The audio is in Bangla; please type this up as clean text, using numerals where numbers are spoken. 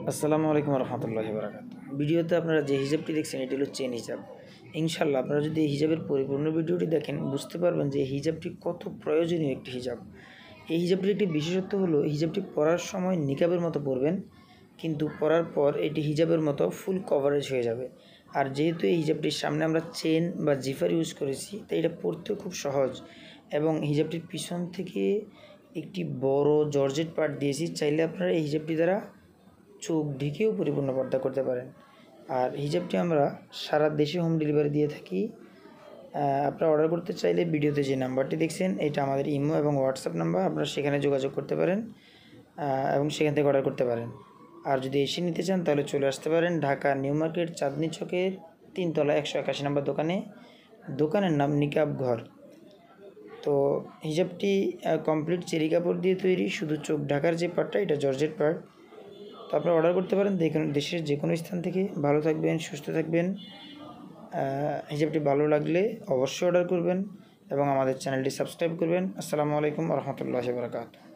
আসসালামু আলাইকুম রহমতুল্লাহি বারাকাতুহু। ভিডিওতে আপনারা যে হিজাবটি দেখছেন এটি হলো চেন হিজাব। ইনশাআল্লাহ আপনারা যদি এই হিজাবের পরিপূর্ণ ভিডিওটি দেখেন বুঝতে পারবেন যে হিজাবটি কত প্রয়োজনীয় একটি হিজাব। এই হিজাবটির একটি বিশেষত্ব হলো হিজাবটি পরার সময় নিকাবের মতো পরবেন, কিন্তু পরার পর এটি হিজাবের মতো ফুল কভারেজ হয়ে যাবে। আর যেহেতু এই হিজাবটির সামনে আমরা চেন বা জিফার ইউজ করেছি, তাই এটা পরতেও খুব সহজ। এবং হিজাবটির পিছন থেকে একটি বড় জর্জেট পার্ট দিয়েছি, চাইলে আপনারা এই হিজাবটি দ্বারা চোখ ঢেকেও পরিপূর্ণ পর্দা করতে পারেন। আর হিজাবটি আমরা সারা দেশে হোম ডেলিভারি দিয়ে থাকি। আপনারা অর্ডার করতে চাইলে ভিডিওতে যে নাম্বারটি দেখছেন এটা আমাদের ইমো এবং হোয়াটসঅ্যাপ নাম্বার, আপনারা সেখানে যোগাযোগ করতে পারেন এবং সেখান থেকে অর্ডার করতে পারেন। আর যদি এসে নিতে চান তাহলে চলে আসতে পারেন ঢাকা নিউ মার্কেট চাঁদনি চকের 3 তলা 181 নম্বর দোকানে। দোকানের নাম নিকাব ঘর। তো হিজাবটি কমপ্লিট চেরি কাপড় দিয়ে তৈরি, শুধু চোখ ঢাকার যে পার্টটা এটা জর্জেট পার্ট। তো আপনারা অর্ডার করতে পারেন দেশের যে কোনো স্থান থেকে। ভালো থাকবেন, সুস্থ থাকবেন। হিজাবটি ভালো লাগলে অবশ্যই অর্ডার করবেন এবং আমাদের চ্যানেলটি সাবস্ক্রাইব করবেন। আসসালামু আলাইকুম রহমতুল্লাহি ওয়া বারাকাতুহু।